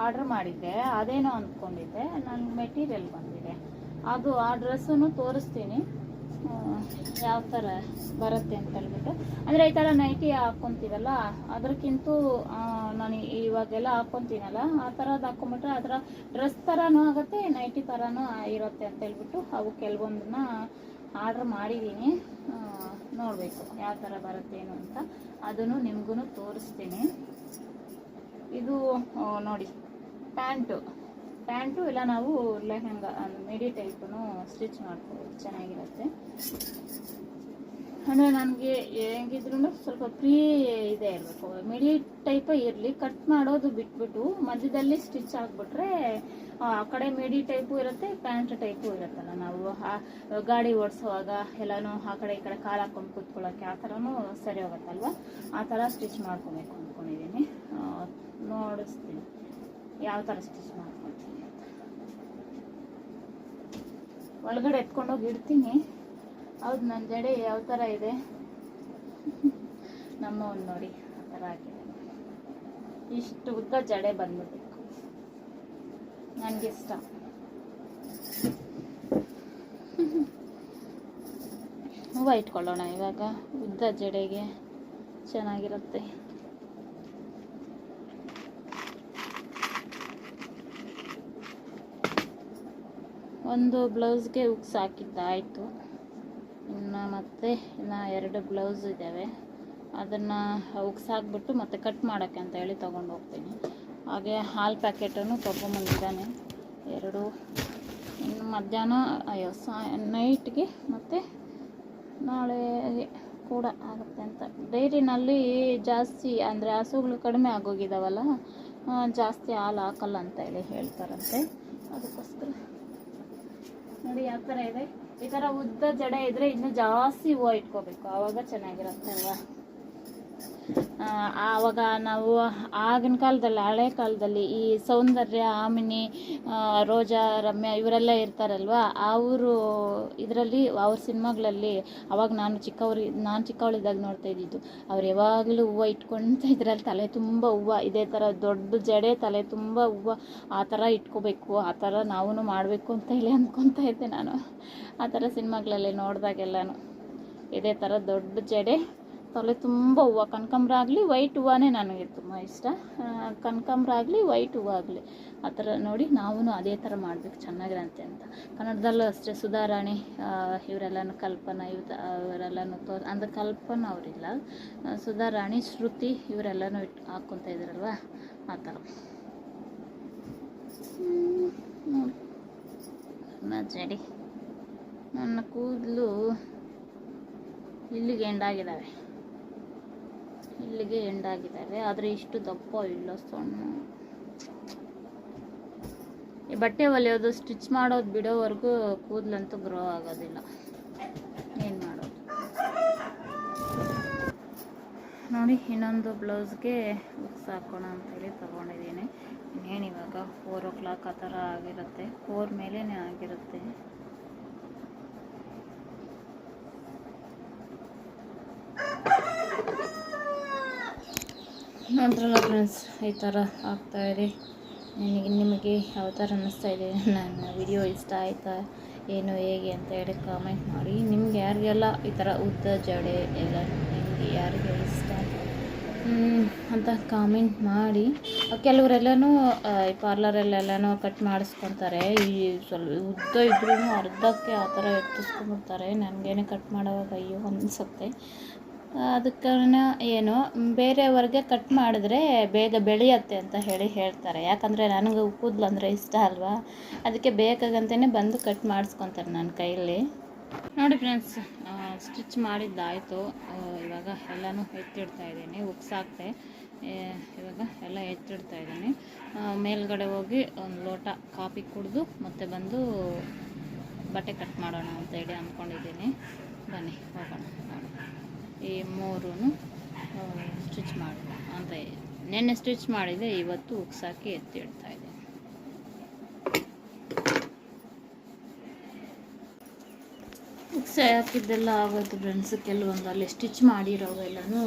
[SPEAKER 1] ಆರ್ಡ್ರ್ ಮಾಡಿದ್ದೆ, ಅದೇನೋ ಅಂದ್ಕೊಂಡಿದ್ದೆ. ನನಗೆ ಮೆಟೀರಿಯಲ್ ಬಂದಿದೆ. ಅದು ಆ ಡ್ರೆಸ್ಸನ್ನು ತೋರಿಸ್ತೀನಿ ಯಾವ ಥರ ಬರುತ್ತೆ ಅಂತ ಹೇಳ್ಬಿಟ್ಟು. ಅಂದರೆ ಈ ಥರ ನೈಟಿ ಹಾಕ್ಕೊತೀವಲ್ಲ, ಅದಕ್ಕಿಂತ ನಾನು ಇವಾಗೆಲ್ಲ ಹಾಕ್ಕೊತೀನಲ್ಲ, ಆ ಥರದ್ದು ಹಾಕ್ಕೊಂಬಿಟ್ರೆ ಆ ಥರ ಡ್ರೆಸ್ ಥರನೂ ಆಗುತ್ತೆ, ನೈಟಿ ಥರನೂ ಇರುತ್ತೆ ಅಂತ ಹೇಳ್ಬಿಟ್ಟು ಅವು ಕೆಲವೊಂದನ್ನ ಆರ್ಡ್ರ್ ಮಾಡಿದ್ದೀನಿ. ನೋಡಬೇಕು ಯಾವ ಥರ ಬರುತ್ತೇನು ಅಂತ. ಅದನ್ನು ನಿಮಗೂ ತೋರಿಸ್ತೀನಿ. ಇದು ನೋಡಿ, ಪ್ಯಾಂಟು ಇಲ್ಲ ನಾವು ಲೆಹಂಗಾ ಮಿಡಿ ಟೈಪು ಸ್ಟಿಚ್ ಮಾಡ್ಕೋಬೋದು, ಚೆನ್ನಾಗಿರುತ್ತೆ. ಅಂದರೆ ನನಗೆ ಹೆಂಗಿದ್ರು ಸ್ವಲ್ಪ ಫ್ರೀ ಇದೆ ಇರಬೇಕು. ಮಿಡಿ ಟೈಪೇ ಇರಲಿ. ಕಟ್ ಮಾಡೋದು ಬಿಟ್ಬಿಟ್ಟು ಮಧ್ಯದಲ್ಲಿ ಸ್ಟಿಚ್ ಆಗಿಬಿಟ್ರೆ ಆ ಕಡೆ ಮಿಡಿ ಟೈಪು ಇರುತ್ತೆ, ಪ್ಯಾಂಟ್ ಟೈಪು ಇರುತ್ತಲ್ಲ. ನಾವು ಗಾಡಿ ಓಡಿಸುವಾಗ ಎಲ್ಲನೂ ಆ ಕಡೆ ಈ ಕಡೆ ಕಾಲು ಹಾಕ್ಕೊಂಡು ಕೂತ್ಕೊಳ್ಳೋಕ್ಕೆ ಆ ಥರನೂ ಸರಿ ಹೋಗುತ್ತಲ್ವ. ಆ ಥರ ಸ್ಟಿಚ್ ಮಾಡ್ಕೊಬೇಕು ಅಂದ್ಕೊಂಡಿದ್ದೀನಿ. ನೋಡಿಸ್ತೀನಿ ಯಾವ ಥರ ಸ್ಟಿಚ್ ಮಾಡ್ಕೊಳ್ತೀನಿ ಅಂತ. ಒಳಗಡೆ ಎತ್ಕೊಂಡೋಗಿ ಇಡ್ತೀನಿ. ಹೌದು, ನನ್ನ ಜಡೆ ಯಾವ ಥರ ಇದೆ ನಮ್ಮ ಒಂದು ನೋಡಿ ಆ ಥರ ಆಗಿದೆ. ಇಷ್ಟು ಉದ್ದ ಜಡೆ ಬಂದ್ಬಿಡ್ಬೇಕು, ನನಗಿಷ್ಟ. ಹೂವು ಇಟ್ಕೊಳ್ಳೋಣ ಇವಾಗ, ಉದ್ದ ಜಡೆಗೆ ಚೆನ್ನಾಗಿರುತ್ತೆ. ಒಂದು ಬ್ಲೌಸ್ಗೆ ಉಕ್ಸ್ ಹಾಕಿದ್ದಾಯಿತು. ಮತ್ತೆ ಇನ್ನು 2 ಬ್ಲೌಸ್ ಇದ್ದಾವೆ, ಅದನ್ನು ಉಕ್ಸ್ ಹಾಕ್ಬಿಟ್ಟು ಮತ್ತೆ ಕಟ್ ಮಾಡೋಕ್ಕೆ ಅಂತ ಹೇಳಿ ತೊಗೊಂಡು ಹೋಗ್ತೀನಿ. ಹಾಗೆ ಹಾಲು ಪ್ಯಾಕೆಟನ್ನು ತೊಗೊಂಬಂದಿದ್ದಾನೆ 2. ಇನ್ನು ಮಧ್ಯಾಹ್ನ ನೈಟ್ಗೆ ಮತ್ತು ನಾಳೆ ಕೂಡ ಆಗುತ್ತೆ ಅಂತ. ಡೈರಿನಲ್ಲಿ ಜಾಸ್ತಿ ಅಂದರೆ ಹಸುಗಳು ಕಡಿಮೆ ಆಗೋಗಿದ್ದಾವಲ್ಲ, ಜಾಸ್ತಿ ಹಾಲು ಹಾಕಲ್ಲ ಅಂತ ಹೇಳಿ ಹೇಳ್ತಾರಂತೆ. ಅದಕ್ಕೋಸ್ಕರ ನೋಡಿ ಯಾವ ಥರ ಇದೆ. ಈ ಥರ ಉದ್ದ ಜಡೆ ಇದ್ದರೆ ಇನ್ನೂ ಜಾಸ್ತಿ ಹೂವು ಇಟ್ಕೋಬೇಕು, ಆವಾಗ ಚೆನ್ನಾಗಿರುತ್ತೆ ಅಲ್ವಾ. ಆವಾಗ ನಾವು ಆಗಿನ ಕಾಲದಲ್ಲಿ, ಹಳೆ ಕಾಲದಲ್ಲಿ ಈ ಸೌಂದರ್ಯ, ಆಮಿನಿ, ರೋಜಾ, ರಮ್ಯಾ ಇವರೆಲ್ಲ ಇರ್ತಾರಲ್ವ, ಅವರು ಇದರಲ್ಲಿ ಅವ್ರ ಸಿನಿಮಾಗಳಲ್ಲಿ ಅವಾಗ ನಾನು ಚಿಕ್ಕವಳಿದ್ದಾಗ ನೋಡ್ತಾ ಇದ್ದಿದ್ದು. ಅವ್ರು ಯಾವಾಗಲೂ ಹೂವು ಇಟ್ಕೊಳ್ತಾ ಇದ್ರಲ್ಲಿ, ತಲೆ ತುಂಬ ಹೂವು, ಇದೇ ಥರ ದೊಡ್ಡ ಜಡೆ, ತಲೆ ತುಂಬ ಹೂವು, ಆ ಥರ ಇಟ್ಕೋಬೇಕು, ಆ ಥರ ನಾವೂ ಮಾಡಬೇಕು ಅಂತ ಹೇಳಿ ಅಂದ್ಕೊತಾ ಇದ್ದೆ ನಾನು. ಆ ಥರ ಸಿನಿಮಾಗಳಲ್ಲಿ ನೋಡಿದಾಗೆಲ್ಲನೂ ಇದೇ ಥರ ದೊಡ್ಡ ಜಡೆ, ತಲೆ ತುಂಬ ಹೂವು, ಕನಕಾಂಬ್ರ ಆಗಲಿ ವೈಟ್ ಹೂವೇ ನನಗೆ ತುಂಬ ಇಷ್ಟ. ಕನಕಾಂಬ್ರ ಆಗಲಿ ವೈಟ್ ಹೂವು ಆಗಲಿ, ಆ ಥರ ನೋಡಿ ನಾವು ಅದೇ ಥರ ಮಾಡಬೇಕು, ಚೆನ್ನಾಗಿರಂತೆ ಅಂತ. ಕನ್ನಡದಲ್ಲೂ ಅಷ್ಟೇ ಸುಧಾರಾಣಿ ಇವರೆಲ್ಲನೂ, ಕಲ್ಪನಾ ಇವರೆಲ್ಲನೂ ಅಂದರೆ ಕಲ್ಪನಾ ಅವರಿಲ್ಲ, ಸುಧಾರಾಣಿ, ಶ್ರುತಿ ಇವರೆಲ್ಲನೂ ಹಾಕ್ಕೊತಾ ಇದ್ದಾರಲ್ವ, ಆ ಥರ. ನನ್ನ ಜಡಿ, ನನ್ನ ಕೂದಲು ಇಲ್ಲಿಗೆ ಎಂಡಾಗಿದ್ದಾವೆ, ಆದರೆ ಇಷ್ಟು ದಪ್ಪ ಇಲ್ಲ, ಸಣ್ಣ. ಈ ಬಟ್ಟೆ ಹೊಲಿಯೋದು, ಸ್ಟಿಚ್ ಮಾಡೋದು ಬಿಡೋವರೆಗೂ ಕೂದಲಂತೂ ಗ್ರೋ ಆಗೋದಿಲ್ಲ. ಏನು ಮಾಡೋದು ನೋಡಿ. ಇನ್ನೊಂದು ಬ್ಲೌಸ್ಗೆ ಉಕ್ಸ್ ಹಾಕೋಣ ಅಂತೇಳಿ ತೊಗೊಂಡಿದ್ದೀನಿ. ಇನ್ನೇನು ಇವಾಗ 4 o'clock ಆ ಥರ ಆಗಿರುತ್ತೆ, 4 ಮೇಲೇ ಆಗಿರುತ್ತೆ. ನೋಡ್ರಲ್ಲ ಫ್ರೆಂಡ್ಸ್, ಈ ಥರ ಆಗ್ತಾಯಿದೆ. ನಿಮಗೆ ಯಾವ ಥರ ಅನ್ನಿಸ್ತಾ ಇದೆ, ನನ್ನ ವಿಡಿಯೋ ಇಷ್ಟ ಆಯಿತಾ ಏನು ಹೇಗೆ ಅಂತ ಹೇಳಿ ಕಾಮೆಂಟ್ ಮಾಡಿ. ನಿಮ್ಗೆ ಯಾರಿಗೆಲ್ಲ ಈ ಥರ ಉದ್ದ ಜಡೆ ಎಲ್ಲ ನಿಮಗೆ ಯಾರಿಗೆ ಇಷ್ಟ ಅಂತ ಕಾಮೆಂಟ್ ಮಾಡಿ. ಕೆಲವರೆಲ್ಲನೂ ಪಾರ್ಲರಲ್ಲೆಲ್ಲನೂ ಕಟ್ ಮಾಡಿಸ್ಕೊತಾರೆ, ಈ ಸ್ವಲ್ಪ ಉದ್ದ ಇದ್ರೂ ಅರ್ಧಕ್ಕೆ ಆ ಥರ ಎತ್ತಿಸ್ಕೊಂಡ್ಬಿಡ್ತಾರೆ. ನನಗೇನೆ ಕಟ್ ಮಾಡೋವಾಗ ಅಯ್ಯೋ ಅನಿಸುತ್ತೆ. ಅದಕ್ಕೆ ಕಾರಣ ಏನು, ಬೇರೆಯವ್ರಿಗೆ ಕಟ್ ಮಾಡಿದ್ರೆ ಬೇಗ ಬೆಳೆಯುತ್ತೆ ಅಂತ ಹೇಳ್ತಾರೆ. ಯಾಕಂದರೆ ನನಗೆ ಕೂದಲು ಅಂದರೆ ಇಷ್ಟ ಅಲ್ವಾ, ಅದಕ್ಕೆ ಬೇಕಾಗಂತಲೇ ಬಂದು ಕಟ್ ಮಾಡಿಸ್ಕೊತಾರೆ ನನ್ನ ಕೈಯಲ್ಲಿ. ನೋಡಿ ಫ್ರೆಂಡ್ಸ್, ಸ್ಟಿಚ್ ಮಾಡಿದ್ದಾಯಿತು. ಇವಾಗ ಎಲ್ಲನೂ ಎತ್ತಿಡ್ತಾ ಇದ್ದೀನಿ, ಉಕ್ಸಾಕ್ತೆ. ಇವಾಗ ಎಲ್ಲ ಎತ್ತಿಡ್ತಾ ಇದ್ದೀನಿ. ಮೇಲ್ಗಡೆ ಹೋಗಿ ಒಂದು ಲೋಟ ಕಾಫಿ ಕುಡಿದು ಮತ್ತೆ ಬಂದು ಬಟ್ಟೆ ಕಟ್ ಮಾಡೋಣ ಅಂತೇಳಿ ಅಂದ್ಕೊಂಡಿದ್ದೀನಿ. ಬನ್ನಿ ಹೋಗೋಣ. ಈ 3 ಸ್ಟಿಚ್ ಮಾಡೋಣ ಅಂದರೆ ನೆನ್ನೆ ಸ್ಟಿಚ್ ಮಾಡಿದೆ, ಇವತ್ತು ಉಕ್ಸಾಕಿ ಎತ್ತಿಡ್ತಾ ಇದ್ದೀನಿ. ಉಕ್ಸ್ ಹಾಕಿದ್ದೆಲ್ಲ ಆಗೋದು ಫ್ರೆಂಡ್ಸ್. ಕೆಲವೊಂದು ಅಲ್ಲಿ ಸ್ಟಿಚ್ ಮಾಡಿರೋವೆಲ್ಲನೂ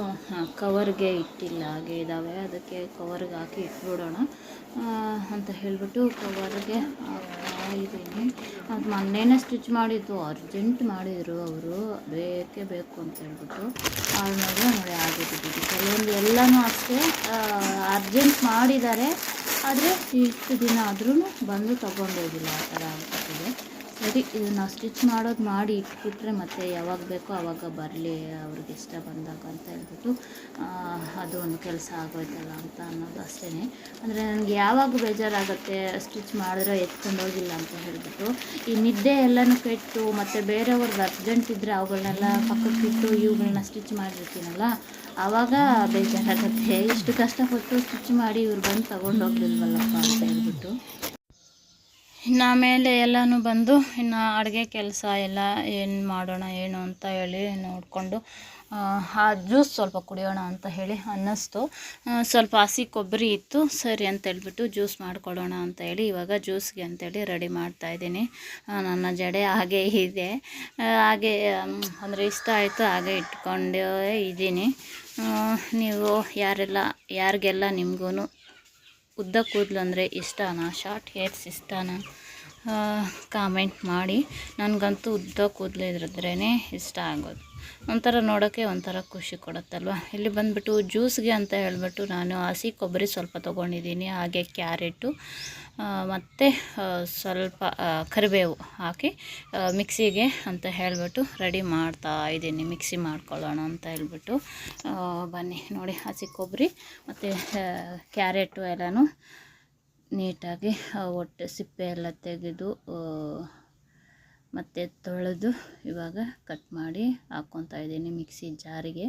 [SPEAKER 1] ಕವರ್ಗೆ ಇಟ್ಟಿಲ್ಲ, ಹಾಗೆ ಇದ್ದಾವೆ. ಅದಕ್ಕೆ ಕವರ್ಗೆ ಹಾಕಿ ಇಟ್ಬಿಡೋಣ ಅಂತ ಹೇಳಿಬಿಟ್ಟು ಕವರ್ಗೆ ಇದ್ದೀನಿ. ಅದು ಮೊನ್ನೆನೇ ಸ್ಟಿಚ್ ಮಾಡಿದ್ದು, ಅರ್ಜೆಂಟ್ ಮಾಡಿದರು ಅವರು, ಬೇಕೇ ಬೇಕು ಅಂತ ಹೇಳ್ಬಿಟ್ಟು. ಆಮೇಲೆ ನೋಡಿ ಆಗಿಬಿಟ್ಟಿದ್ದು. ಕೆಲವೊಂದು ಎಲ್ಲನೂ ಅಷ್ಟೇ ಅರ್ಜೆಂಟ್ ಮಾಡಿದ್ದಾರೆ, ಆದರೆ ಇಷ್ಟು ದಿನ ಆದ್ರೂ ಬಂದು ತೊಗೊಂಡೋಗಿಲ್ಲ, ಆ ಥರ ಆಗ್ಬಿಟ್ಟಿದೆ. ಸರಿ, ಇದನ್ನು ಸ್ಟಿಚ್ ಮಾಡೋದು ಮಾಡಿ ಇಟ್ಬಿಟ್ರೆ ಮತ್ತೆ ಯಾವಾಗ ಬೇಕೋ ಆವಾಗ ಬರಲಿ, ಅವ್ರಿಗೆ ಇಷ್ಟ ಬಂದಾಗ ಅಂತ ಹೇಳ್ಬಿಟ್ಟು ಅದು ಒಂದು ಕೆಲಸ ಆಗೋಯ್ತಲ್ಲ ಅಂತ ಅನ್ನೋದು ಅಷ್ಟೇ. ಅಂದರೆ ನನಗೆ ಯಾವಾಗ ಬೇಜಾರಾಗುತ್ತೆ ಸ್ಟಿಚ್ ಮಾಡಿದ್ರೆ ಎತ್ಕೊಂಡು ಹೋಗಿಲ್ಲ ಅಂತ ಹೇಳಿಬಿಟ್ಟು. ಈ ನಿದ್ದೆ ಎಲ್ಲನೂ ಕೆಟ್ಟು ಮತ್ತು ಬೇರೆಯವ್ರಿಗೆ ಅರ್ಜೆಂಟ್ ಇದ್ದರೆ ಅವುಗಳನ್ನೆಲ್ಲ ಪಕ್ಕಕ್ಕಿಟ್ಟು ಇವುಗಳನ್ನ ಸ್ಟಿಚ್ ಮಾಡಿರ್ತೀನಲ್ಲ, ಆವಾಗ ಬೇಜಾರಾಗುತ್ತೆ. ಇಷ್ಟು ಕಷ್ಟಪಟ್ಟು ಸ್ಟಿಚ್ ಮಾಡಿ ಇವ್ರು ಬಂದು ತೊಗೊಂಡೋಗ್ಲಿಲ್ವಲ್ಲಪ್ಪ ಅಂತ ಹೇಳ್ಬಿಟ್ಟು. ಇನ್ನು ಆಮೇಲೆ ಎಲ್ಲನೂ ಬಂದು ಇನ್ನು ಅಡುಗೆ ಕೆಲಸ ಎಲ್ಲ ಏನು ಮಾಡೋಣ ಏನು ಅಂತ ಹೇಳಿ ನೋಡಿಕೊಂಡು ಆ ಜ್ಯೂಸ್ ಸ್ವಲ್ಪ ಕುಡಿಯೋಣ ಅಂತ ಹೇಳಿ ಅನ್ನಿಸ್ತು. ಸ್ವಲ್ಪ ಹಸಿ ಕೊಬ್ಬರಿ ಇತ್ತು, ಸರಿ ಅಂತೇಳ್ಬಿಟ್ಟು ಜ್ಯೂಸ್ ಮಾಡ್ಕೊಳ್ಳೋಣ ಅಂತ ಹೇಳಿ ಇವಾಗ ಜ್ಯೂಸ್ಗೆ ಅಂತೇಳಿ ರೆಡಿ ಮಾಡ್ತಾಯಿದ್ದೀನಿ. ನನ್ನ ಜಡೆ ಹಾಗೆ ಇದೆ, ಹಾಗೆ ಅಂದರೆ ಇಷ್ಟ ಆಯಿತು ಹಾಗೆ ಇಟ್ಕೊಂಡೇ ಇದ್ದೀನಿ. ನೀವು ಯಾರಿಗೆಲ್ಲ ನಿಮಗೂ ಉದ್ದ ಕೂದಲು ಅಂದರೆ ಇಷ್ಟನಾ, ಶಾರ್ಟ್ ಹೇರ್ಸ್ ಇಷ್ಟನಾ, ಕಾಮೆಂಟ್ ಮಾಡಿ. ನನಗಂತೂ ಉದ್ದ ಕೂದಲು ಇದ್ರದ್ರೇ ಇಷ್ಟ ಆಗೋದು, ಒಂಥರ ನೋಡೋಕ್ಕೆ ಒಂಥರ ಖುಷಿ ಕೊಡುತ್ತಲ್ವ. ಇಲ್ಲಿ ಬಂದುಬಿಟ್ಟು ಜ್ಯೂಸ್ಗೆ ಅಂತ ಹೇಳಿಬಿಟ್ಟು ನಾನು ಹಸಿ ಕೊಬ್ಬರಿ ಸ್ವಲ್ಪ ತೊಗೊಂಡಿದ್ದೀನಿ, ಹಾಗೆ ಕ್ಯಾರೆಟು ಮತ್ತು ಸ್ವಲ್ಪ ಕರಿಬೇವು ಹಾಕಿ ಮಿಕ್ಸಿಗೆ ಅಂತ ಹೇಳಿಬಿಟ್ಟು ರೆಡಿ ಮಾಡ್ತಾ ಇದ್ದೀನಿ. ಮಿಕ್ಸಿ ಮಾಡ್ಕೊಳ್ಳೋಣ ಅಂತ ಹೇಳ್ಬಿಟ್ಟು ಬನ್ನಿ ನೋಡಿ. ಹಸಿ ಕೊಬ್ಬರಿ ಮತ್ತು ಕ್ಯಾರೆಟು ಎಲ್ಲನೂ ನೀಟಾಗಿ ಒಟ್ಟು ಸಿಪ್ಪೆ ಎಲ್ಲ ತೆಗೆದು ಮತ್ತು ತೊಳೆದು ಇವಾಗ ಕಟ್ ಮಾಡಿ ಹಾಕ್ಕೊತಾ ಇದ್ದೀನಿ ಮಿಕ್ಸಿ ಜಾರಿಗೆ.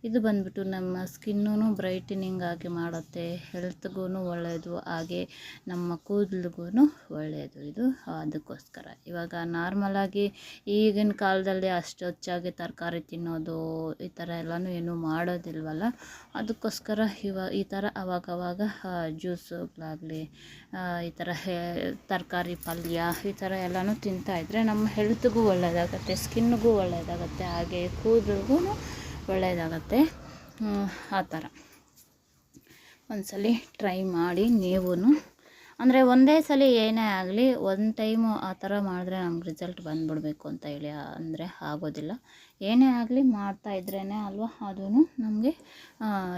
[SPEAKER 1] ಇದು ಬಂದ್ಬಿಟ್ಟು ನಮ್ಮ ಸ್ಕಿನ್ನೂ ಬ್ರೈಟನಿಂಗ್ ಆಗಿ ಮಾಡುತ್ತೆ, ಹೆಲ್ತ್ಗೂ ಒಳ್ಳೆಯದು, ಹಾಗೆ ನಮ್ಮ ಕೂದಲಿಗೂ ಒಳ್ಳೆಯದು ಇದು. ಅದಕ್ಕೋಸ್ಕರ ಇವಾಗ ನಾರ್ಮಲಾಗಿ ಈಗಿನ ಕಾಲದಲ್ಲಿ ಅಷ್ಟು ಹೆಚ್ಚಾಗಿ ತರಕಾರಿ ತಿನ್ನೋದು ಈ ಥರ ಎಲ್ಲನೂ ಏನೂ ಮಾಡೋದಿಲ್ವಲ್ಲ, ಅದಕ್ಕೋಸ್ಕರ ಈ ಥರ ಅವಾಗವಾಗ ಜ್ಯೂಸುಗಳಾಗಲಿ ಈ ಥರ ತರಕಾರಿ ಪಲ್ಯ ಈ ಥರ ಎಲ್ಲನೂ ತಿಂತಾಯಿದ್ರೆ ನಮ್ಮ ಹೆಲ್ತ್ಗೂ ಒಳ್ಳೆಯದಾಗತ್ತೆ, ಸ್ಕಿನ್ನಿಗೂ ಒಳ್ಳೆಯದಾಗತ್ತೆ, ಹಾಗೆ ಕೂದಲಿಗೂ ಒಳ್ಳೆಯದಾಗತ್ತೆ. ಆ ಥರ ಒಂದ್ಸಲ ಟ್ರೈ ಮಾಡಿ ನೀವು. ಅಂದರೆ ಒಂದೇ ಸಲ ಏನೇ ಆಗಲಿ ಒಂದು ಟೈಮು ಆ ಥರ ಮಾಡಿದ್ರೆ ನಮ್ಗೆ ರಿಸಲ್ಟ್ ಬಂದುಬಿಡ್ಬೇಕು ಅಂತ ಹೇಳಿ ಅಂದರೆ ಆಗೋದಿಲ್ಲ. ಏನೇ ಆಗಲಿ ಮಾಡ್ತಾಯಿದ್ರೇ ಅಲ್ವಾ ಅದೂ ನಮಗೆ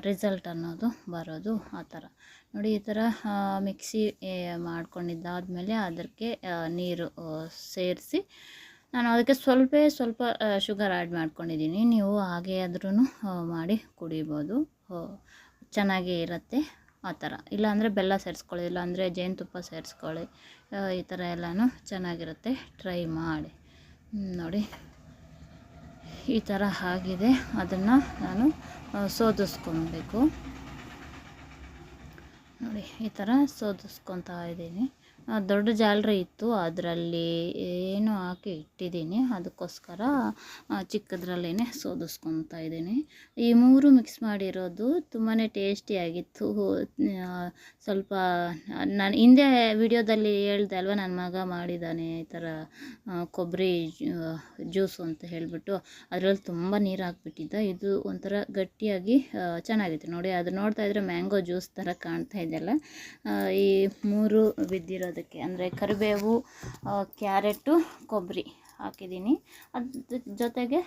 [SPEAKER 1] ರಿಸಲ್ಟ್ ಅನ್ನೋದು ಬರೋದು. ಆ ಥರ ನೋಡಿ, ಈ ಥರ ಮಿಕ್ಸಿ ಮಾಡ್ಕೊಂಡಿದ್ದಾದಮೇಲೆ ಅದಕ್ಕೆ ನೀರು ಸೇರಿಸಿ ನಾನು ಅದಕ್ಕೆ ಸ್ವಲ್ಪ ಶುಗರ್ ಆ್ಯಡ್ ಮಾಡ್ಕೊಂಡಿದ್ದೀನಿ. ನೀವು ಹಾಗೆ ಆದ್ರೂ ಮಾಡಿ ಕುಡಿಬೋದು, ಚೆನ್ನಾಗೇ ಇರುತ್ತೆ. ಆ ಥರ ಇಲ್ಲಾಂದರೆ ಬೆಲ್ಲ ಸೇರಿಸ್ಕೊಳ್ಳಿ, ಇಲ್ಲಾಂದರೆ ಜೇನುತುಪ್ಪ ಸೇರಿಸ್ಕೊಳ್ಳಿ, ಈ ಥರ ಎಲ್ಲನೂ ಚೆನ್ನಾಗಿರುತ್ತೆ. ಟ್ರೈ ಮಾಡಿ ನೋಡಿ. ಈ ಥರ ಆಗಿದೆ, ಅದನ್ನು ನಾನು ಸೋದಿಸ್ಕೊಬೇಕು ನೋಡಿ. ಈ ಥರ ಸೋದಿಸ್ಕೊತಾ ಇದ್ದೀನಿ. ದೊಡ್ಡ ಜಾಲರಿ ಇತ್ತು, ಅದರಲ್ಲಿ ಏನು ಹಾಕಿ ಇಟ್ಟಿದ್ದೀನಿ, ಅದಕ್ಕೋಸ್ಕರ ಚಿಕ್ಕದ್ರಲ್ಲೇ ಸೋದಿಸ್ಕೊತಾ ಇದ್ದೀನಿ. ಈ ಮೂರು ಮಿಕ್ಸ್ ಮಾಡಿರೋದು ತುಂಬಾ ಟೇಸ್ಟಿಯಾಗಿತ್ತು. ಸ್ವಲ್ಪ ನಾನು ಹಿಂದೆ ವಿಡಿಯೋದಲ್ಲಿ ಹೇಳ್ದೆ ಅಲ್ವ, ನನ್ನ ಮಗ ಮಾಡಿದ್ದಾನೆ ಈ ಥರ ಕೊಬ್ಬರಿ ಜ್ಯೂಸು ಅಂತ ಹೇಳಿಬಿಟ್ಟು, ಅದರಲ್ಲಿ ತುಂಬ ನೀರು ಹಾಕ್ಬಿಟ್ಟಿದ್ದ. ಇದು ಒಂಥರ ಗಟ್ಟಿಯಾಗಿ ಚೆನ್ನಾಗಿತ್ತು ನೋಡಿ. ಅದು ನೋಡ್ತಾಯಿದ್ರೆ ಮ್ಯಾಂಗೋ ಜ್ಯೂಸ್ ಥರ ಕಾಣ್ತಾ ಇದೆಯಲ್ಲ. ಈ ಮೂರು ಬಿದ್ದಿರೋದಕ್ಕೆ ಅಂದರೆ ಕರಿಬೇವು, ಕ್ಯಾರೆಟು, ಕೊಬ್ಬರಿ ಹಾಕಿದ್ದೀನಿ. ಅದ್ರ ಜೊತೆಗೆ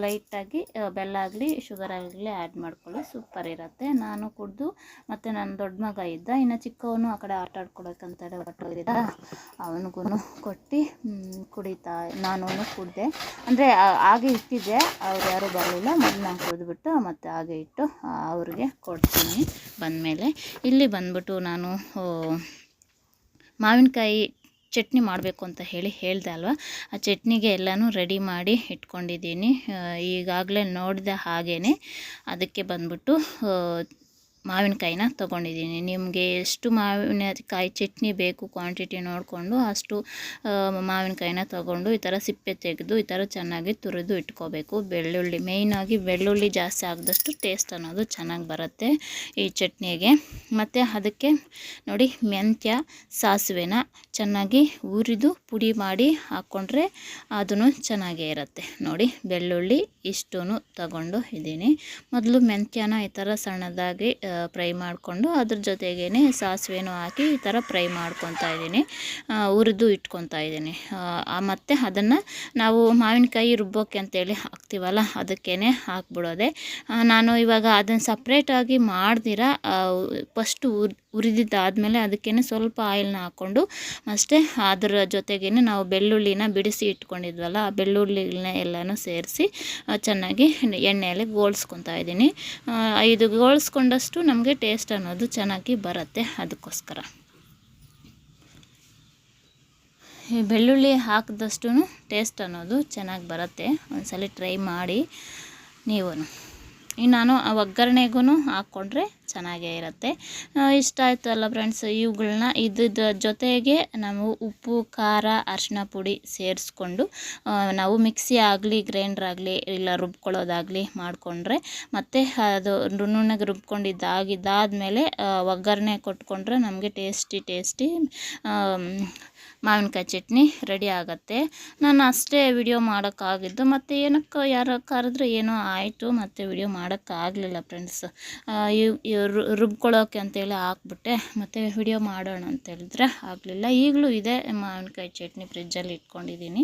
[SPEAKER 1] ಲೈಟಾಗಿ ಬೆಲ್ಲ ಆಗಲಿ ಶುಗರ್ ಆಗಲಿ ಆ್ಯಡ್ ಮಾಡ್ಕೊಳ್ಳಿ, ಸೂಪರ್ ಇರುತ್ತೆ. ನಾನು ಕುಡಿದು ಮತ್ತು ನನ್ನ ದೊಡ್ಡ ಮಗ ಇದ್ದ, ಇನ್ನು ಚಿಕ್ಕವನು ಆ ಕಡೆ ಆಟ ಆಡ್ಕೊಳಕ್ಕಂತೇಳಿ ಹೊರಟೋಗಿದ್ದ, ಅವನಿಗೂ ಕೊಟ್ಟು ನಾನು ಕುಡಿದೆ. ಅಂದರೆ ಹಾಗೆ ಇಟ್ಟಿದ್ದೆ, ಅವ್ರು ಯಾರೂ ಬರಲಿಲ್ಲ, ಮೊದಲು ನಾನು ಕುಡಿದ್ಬಿಟ್ಟು ಮತ್ತು ಹಾಗೆ ಇಟ್ಟು ಅವ್ರಿಗೆ ಕೊಡ್ತೀನಿ ಬಂದಮೇಲೆ. ಇಲ್ಲಿ ಬಂದ್ಬಿಟ್ಟು ನಾನು ಮಾವಿನಕಾಯಿ ಚಟ್ನಿ ಮಾಡಬೇಕು ಅಂತ ಹೇಳ್ದೆ ಅಲ್ವ, ಆ ಚಟ್ನಿಗೆ ಎಲ್ಲನೂ ರೆಡಿ ಮಾಡಿ ಇಟ್ಕೊಂಡಿದ್ದೀನಿ. ಈಗಾಗಲೇ ನೋಡಿದ ಹಾಗೇ ಅದಕ್ಕೆ ಬಂದ್ಬಿಟ್ಟು ಮಾವಿನಕಾಯಿನ ತೊಗೊಂಡಿದ್ದೀನಿ. ನಿಮಗೆ ಎಷ್ಟು ಮಾವಿನಕಾಯಿ ಚಟ್ನಿ ಬೇಕು ಕ್ವಾಂಟಿಟಿ ನೋಡಿಕೊಂಡು ಅಷ್ಟು ಮಾವಿನಕಾಯಿನ ತೊಗೊಂಡು ಈ ಥರ ಸಿಪ್ಪೆ ತೆಗೆದು ಈ ಥರ ಚೆನ್ನಾಗಿ ತುರಿದು ಇಟ್ಕೋಬೇಕು. ಬೆಳ್ಳುಳ್ಳಿ ಮೇಯ್ನಾಗಿ ಬೆಳ್ಳುಳ್ಳಿ ಜಾಸ್ತಿ ಆಗಿದಷ್ಟು ಟೇಸ್ಟ್ ಅನ್ನೋದು ಚೆನ್ನಾಗಿ ಬರುತ್ತೆ ಈ ಚಟ್ನಿಗೆ. ಮತ್ತು ಅದಕ್ಕೆ ನೋಡಿ ಮೆಂತ್ಯ ಸಾಸಿವೆನ ಚೆನ್ನಾಗಿ ಹುರಿದು ಪುಡಿ ಮಾಡಿ ಹಾಕ್ಕೊಂಡ್ರೆ ಅದೂ ಚೆನ್ನಾಗೇ ಇರುತ್ತೆ ನೋಡಿ. ಬೆಳ್ಳುಳ್ಳಿ ಇಷ್ಟೂ ತಗೊಂಡು ಇದ್ದೀನಿ. ಮೊದಲು ಮೆಂತ್ಯನ ಈ ಥರ ಸಣ್ಣದಾಗಿ ಫ್ರೈ ಮಾಡಿಕೊಂಡು ಅದ್ರ ಜೊತೆಗೇ ಸಾಸಿವೆನೂ ಹಾಕಿ ಈ ಥರ ಫ್ರೈ ಮಾಡ್ಕೊತಾ ಇದ್ದೀನಿ, ಹುರಿದು ಇಟ್ಕೊತಾ ಇದ್ದೀನಿ. ಮತ್ತು ಅದನ್ನು ನಾವು ಮಾವಿನಕಾಯಿ ರುಬ್ಬೋಕ್ಕೆ ಅಂತೇಳಿ ಹಾಕ್ತೀವಲ್ಲ ಅದಕ್ಕೇ ಹಾಕ್ಬಿಡೋದೆ. ನಾನು ಇವಾಗ ಅದನ್ನು ಸಪ್ರೇಟಾಗಿ ಮಾಡ್ದಿರ ಫಸ್ಟು ಹುರಿದಿದ್ದಾದಮೇಲೆ ಅದಕ್ಕೇ ಸ್ವಲ್ಪ ಆಯಿಲ್ನ ಹಾಕ್ಕೊಂಡು ಅಷ್ಟೇ ಅದರ ಜೊತೆಗೇ ನಾವು ಬೆಳ್ಳುಳ್ಳಿನ ಬಿಡಿಸಿ ಇಟ್ಕೊಂಡಿದ್ವಲ್ಲ ಆ ಬೆಳ್ಳುಳ್ಳಿಗಳನ್ನ ಎಲ್ಲನೂ ಸೇರಿಸಿ ಚೆನ್ನಾಗಿ ಎಣ್ಣೆಯಲ್ಲಿ ಗೋಳಿಸ್ಕೊತಾ ಇದ್ದೀನಿ. ಇದು ಗೋಳಿಸ್ಕೊಂಡಷ್ಟು ನಮಗೆ ಟೇಸ್ಟ್ ಅನ್ನೋದು ಚೆನ್ನಾಗಿ ಬರುತ್ತೆ. ಅದಕ್ಕೋಸ್ಕರ ಈ ಬೆಳ್ಳುಳ್ಳಿ ಹಾಕಿದಷ್ಟು ಟೇಸ್ಟ್ ಅನ್ನೋದು ಚೆನ್ನಾಗಿ ಬರುತ್ತೆ. ಒಂದ್ಸಲ ಟ್ರೈ ಮಾಡಿ ನೀವು. ಇನ್ನು ನಾನು ಒಗ್ಗರಣೆಗೂ ಹಾಕ್ಕೊಂಡ್ರೆ ಚೆನ್ನಾಗೇ ಇರುತ್ತೆ. ಇಷ್ಟ ಆಯಿತು ಅಲ್ಲ ಫ್ರೆಂಡ್ಸ್. ಇವುಗಳನ್ನ ಇದ್ರ ಜೊತೆಗೆ ನಾವು ಉಪ್ಪು, ಖಾರ, ಅರಿಶಿನ ಪುಡಿ ಸೇರಿಸ್ಕೊಂಡು ನಾವು ಮಿಕ್ಸಿ ಆಗಲಿ ಗ್ರೈಂಡ್ರ್ ಆಗಲಿ ಇಲ್ಲ ರುಬ್ಕೊಳ್ಳೋದಾಗಲಿ ಮಾಡಿಕೊಂಡ್ರೆ, ಮತ್ತು ಅದು ನುಣ್ಣಗೆ ರುಬ್ಕೊಂಡಿದ್ದಾದ್ಮೇಲೆ ಒಗ್ಗರಣೆ ಕೊಟ್ಕೊಂಡ್ರೆ ನಮಗೆ ಟೇಸ್ಟಿ ಮಾವಿನಕಾಯಿ ಚಟ್ನಿ ರೆಡಿ ಆಗುತ್ತೆ. ನಾನು ಅಷ್ಟೇ ವಿಡಿಯೋ ಮಾಡೋಕ್ಕಾಗಿದ್ದು, ಮತ್ತು ಏನಕ್ಕೆ ಯಾರೋ ಕರೆದ್ರೆ ಏನೋ ಆಯಿತು, ಮತ್ತು ವಿಡಿಯೋ ಮಾಡೋಕ್ಕಾಗಲಿಲ್ಲ ಫ್ರೆಂಡ್ಸ್. ರುಬ್ಕೊಳ್ಳೋಕೆ ಅಂತೇಳಿ ಹಾಕ್ಬಿಟ್ಟೆ, ಮತ್ತು ವಿಡಿಯೋ ಮಾಡೋಣ ಅಂತೇಳಿದ್ರೆ ಆಗಲಿಲ್ಲ. ಈಗಲೂ ಇದೆ ಮಾವಿನಕಾಯಿ ಚಟ್ನಿ ಫ್ರಿಜ್ಜಲ್ಲಿ ಇಟ್ಕೊಂಡಿದ್ದೀನಿ.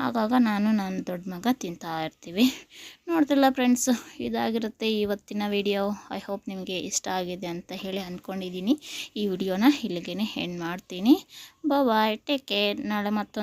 [SPEAKER 1] ಆಗಾಗ ನನ್ನ ದೊಡ್ಡ ಮಗ ತಿಂತಾ ಇರ್ತೀವಿ. ನೋಡ್ತಿಲ್ಲ ಫ್ರೆಂಡ್ಸ್, ಇದಾಗಿರುತ್ತೆ ಇವತ್ತಿನ ವಿಡಿಯೋ. ಐ ಹೋಪ್ ನಿಮಗೆ ಇಷ್ಟ ಆಗಿದೆ ಅಂತ ಹೇಳಿ ಅಂದ್ಕೊಂಡಿದ್ದೀನಿ. ಈ ವಿಡಿಯೋನ ಇಲ್ಲಿಗೆ ಎಂಡ್ ಮಾಡ್ತೀನಿ. ಬಾಯ್, ಟೇಕ್ ಕೇರ್. ನಾಳೆ ಮತ್ತೊಂದು